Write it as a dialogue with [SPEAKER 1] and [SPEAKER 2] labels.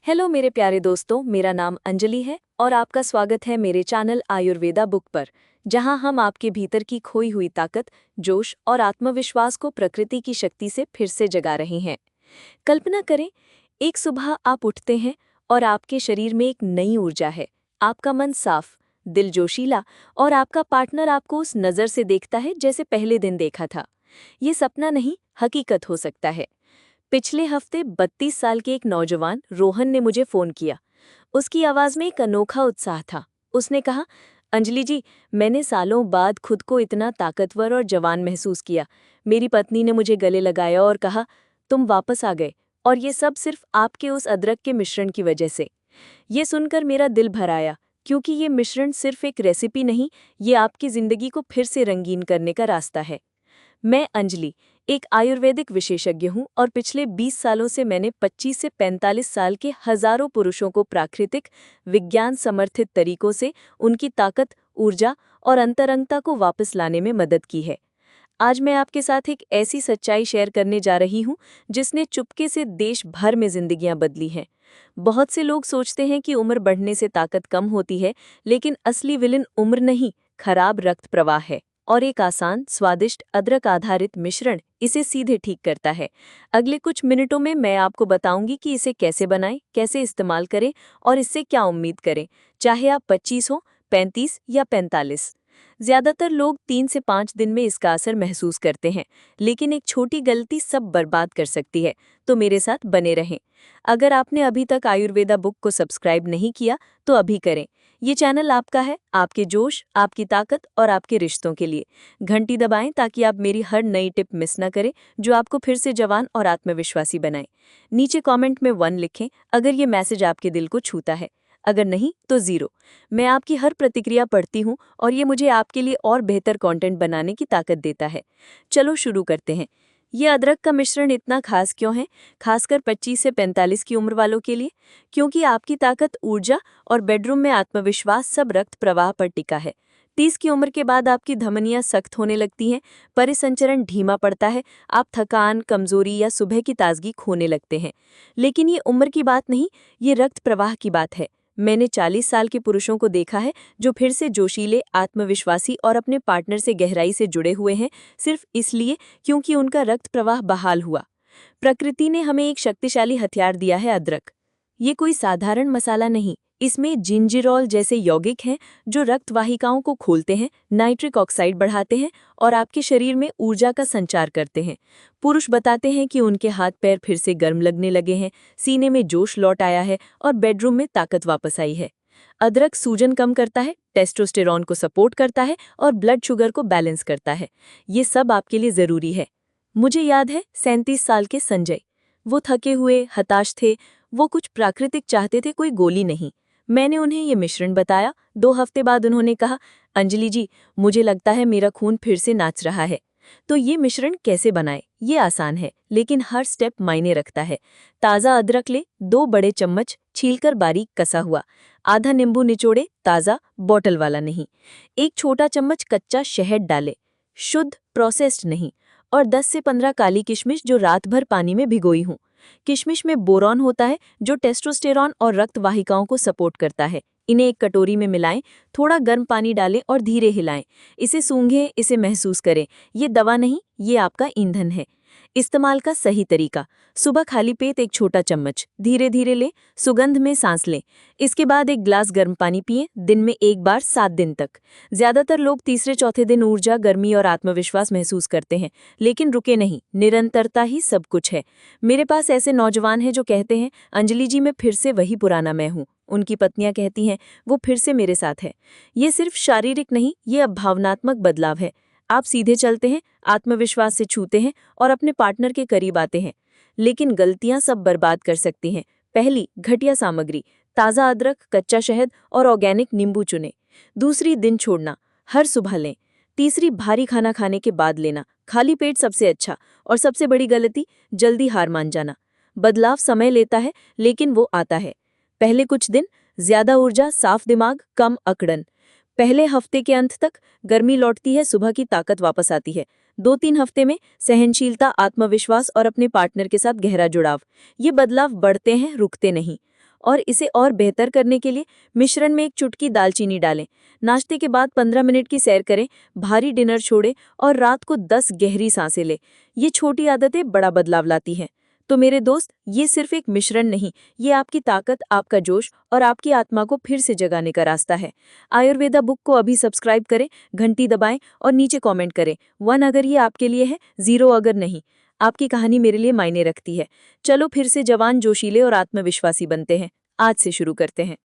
[SPEAKER 1] Hello मेरे प्यारे दोस्तों, मेरा नाम अंजलि है और आपका स्वागत है मेरे चैनल आयुर्वेदा बुक पर, जहां हम आपके भीतर की खोई हुई ताकत, जोश और आत्मविश्वास को प्रकृति की शक्ति से फिर से जगा रहे हैं। कल्पना करें, एक सुबह आप उठते हैं और आपके शरीर में एक नई ऊर्जा है। आपका मन साफ, दिल जोशीला और आपका पार्टनर आपको उस नज़र से देखता है जैसे पहले दिन देखा था। ये सपना नहीं, हकीकत हो सकता है। पिछले हफ्ते 32 साल के एक नौजवान रोहन ने मुझे फ़ोन किया। उसकी आवाज़ में एक अनोखा उत्साह था। उसने कहा, अंजलि जी, मैंने सालों बाद खुद को इतना ताकतवर और जवान महसूस किया। मेरी पत्नी ने मुझे गले लगाया और कहा, तुम वापस आ गए, और ये सब सिर्फ आपके उस अदरक के मिश्रण की वजह से। ये सुनकर मेरा दिल भर आया, क्योंकि ये मिश्रण सिर्फ एक रेसिपी नहीं, ये आपकी ज़िंदगी को फिर से रंगीन करने का रास्ता है। मैं अंजलि, एक आयुर्वेदिक विशेषज्ञ हूँ और पिछले 20 सालों से मैंने 25 से 45 साल के हजारों पुरुषों को प्राकृतिक, विज्ञान समर्थित तरीकों से उनकी ताकत, ऊर्जा और अंतरंगता को वापस लाने में मदद की है। आज मैं आपके साथ एक ऐसी सच्चाई शेयर करने जा रही हूँ जिसने चुपके से देश भर में जिंदगियां बदली हैं। बहुत से लोग सोचते हैं कि उम्र बढ़ने से ताकत कम होती है, लेकिन असली विलेन उम्र नहीं, खराब रक्त प्रवाह है। और एक आसान, स्वादिष्ट अदरक आधारित मिश्रण इसे सीधे ठीक करता है। अगले कुछ मिनटों में मैं आपको बताऊंगी कि इसे कैसे बनाएं, कैसे इस्तेमाल करें और इससे क्या उम्मीद करें, चाहे आप 25 हो, 35 या 45। ज्यादातर लोग 3 से 5 दिन में इसका असर महसूस करते हैं, लेकिन एक छोटी गलती सब बर्बाद कर सकती है। तो मेरे साथ बने रहें। अगर आपने अभी तक आयुर्वेदा बुक को सब्सक्राइब नहीं किया, तो अभी करें। ये चैनल आपका है, आपके जोश, आपकी ताकत और आपके रिश्तों के लिए। घंटी दबाएं ताकि आप मेरी हर नई टिप मिस न करें, जो आपको फिर से जवान और आत्मविश्वासी बनाए। नीचे कमेंट में 1 लिखें अगर ये मैसेज आपके दिल को छूता है। अगर नहीं तो 0। मैं आपकी हर प्रतिक्रिया पढ़ती हूँ और ये मुझे आपके लिए और बेहतर कंटेंट बनाने की ताकत देता है। चलो शुरू करते हैं। ये अदरक का मिश्रण इतना खास क्यों है, खासकर 25 से 45 की उम्र वालों के लिए? क्योंकि आपकी ताकत, ऊर्जा और बेडरूम में आत्मविश्वास सब रक्त प्रवाह पर टिका है। 30 की उम्र के बाद आपकी धमनियां सख्त होने लगती हैं, परिसंचरण धीमा पड़ता है, आप थकान, कमजोरी या सुबह की ताजगी खोने लगते हैं। लेकिन ये उम्र की बात नहीं, ये रक्त प्रवाह की बात है। मैंने 40 साल के पुरुषों को देखा है जो फिर से जोशीले, आत्मविश्वासी और अपने पार्टनर से गहराई से जुड़े हुए हैं, सिर्फ इसलिए क्योंकि उनका रक्त प्रवाह बहाल हुआ। प्रकृति ने हमें एक शक्तिशाली हथियार दिया है, अदरक। ये कोई साधारण मसाला नहीं, इसमें जिंजिरोल जैसे यौगिक हैं जो रक्त वाहिकाओं को खोलते हैं, नाइट्रिक ऑक्साइड बढ़ाते हैं और आपके शरीर में ऊर्जा का संचार करते हैं। पुरुष बताते हैं कि उनके हाथ पैर फिर से गर्म लगने लगे हैं, सीने में जोश लौट आया है और बेडरूम में ताकत वापस आई है। अदरक सूजन कम करता है, टेस्टोस्टेरॉन को सपोर्ट करता है और ब्लड शुगर को बैलेंस करता है। ये सब आपके लिए जरूरी है। मुझे याद है 37 साल के संजय। वो थके हुए, हताश थे। वो कुछ प्राकृतिक चाहते थे, कोई गोली नहीं। मैंने उन्हें ये मिश्रण बताया। 2 हफ्ते बाद उन्होंने कहा, अंजलि जी, मुझे लगता है मेरा खून फिर से नाच रहा है। तो ये मिश्रण कैसे बनाए? ये आसान है, लेकिन हर स्टेप मायने रखता है। ताज़ा अदरक ले, 2 बड़े चम्मच, छीलकर बारीक कसा हुआ। आधा नींबू निचोड़े, ताज़ा, बॉटल वाला नहीं। 1 छोटा चम्मच कच्चा शहद डाले, शुद्ध, प्रोसेस्ड नहीं। और 10 से 15 काली किशमिश जो रात भर पानी में भिगोई हूँ। किशमिश में बोरॉन होता है जो टेस्टोस्टेरॉन और रक्त वाहिकाओं को सपोर्ट करता है। इन्हें एक कटोरी में मिलाएं, थोड़ा गर्म पानी डालें और धीरे हिलाएं। इसे सूंघें, इसे महसूस करें। ये दवा नहीं, ये आपका ईंधन है। इस्तेमाल का सही तरीका: सुबह खाली पेट 1 छोटा चम्मच, धीरे धीरे लें, सुगंध में सांस लें। इसके बाद 1 गिलास गर्म पानी पिएं, दिन में 1 बार 7 दिन तक। ज्यादातर लोग तीसरे चौथे दिन ऊर्जा, गर्मी और आत्मविश्वास महसूस करते हैं, लेकिन रुके नहीं, निरंतरता ही सब कुछ है। मेरे पास ऐसे नौजवान हैं जो कहते हैं, अंजलि जी, मैं फिर से वही पुराना मैं हूँ। उनकी पत्नियां कहती हैं, वो फिर से मेरे साथ है। ये सिर्फ शारीरिक नहीं, ये अब भावनात्मक बदलाव है। आप सीधे चलते हैं, आत्मविश्वास से छूते हैं और अपने पार्टनर के करीब आते हैं। लेकिन गलतियां सब बर्बाद कर सकती हैं। पहली, घटिया सामग्री: ताज़ा अदरक, कच्चा शहद और ऑर्गेनिक नींबू चुनें। दूसरी, दिन छोड़ना, हर सुबह लें। तीसरी, भारी खाना खाने के बाद लेना, खाली पेट सबसे अच्छा। और सबसे बड़ी गलती, जल्दी हार मान जाना। बदलाव समय लेता है, लेकिन वो आता है। पहले कुछ दिन, ज्यादा ऊर्जा, साफ दिमाग, कम अकड़न। पहले हफ्ते के अंत तक गर्मी लौटती है, सुबह की ताकत वापस आती है। 2-3 हफ्ते में सहनशीलता, आत्मविश्वास और अपने पार्टनर के साथ गहरा जुड़ाव। ये बदलाव बढ़ते हैं, रुकते नहीं। और इसे और बेहतर करने के लिए मिश्रण में 1 चुटकी दालचीनी डालें। नाश्ते के बाद 15 मिनट की सैर करें, भारी डिनर छोड़ें और रात को 10 गहरी सांसें लें। ये छोटी आदतें बड़ा बदलाव लाती हैं। तो मेरे दोस्त, ये सिर्फ एक मिश्रण नहीं, ये आपकी ताकत, आपका जोश और आपकी आत्मा को फिर से जगाने का रास्ता है। आयुर्वेदा बुक को अभी सब्सक्राइब करें, घंटी दबाएं और नीचे कमेंट करें 1 अगर ये आपके लिए है, 0 अगर नहीं। आपकी कहानी मेरे लिए मायने रखती है। चलो फिर से जवान, जोशीले और आत्मविश्वासी बनते हैं। आज से शुरू करते हैं।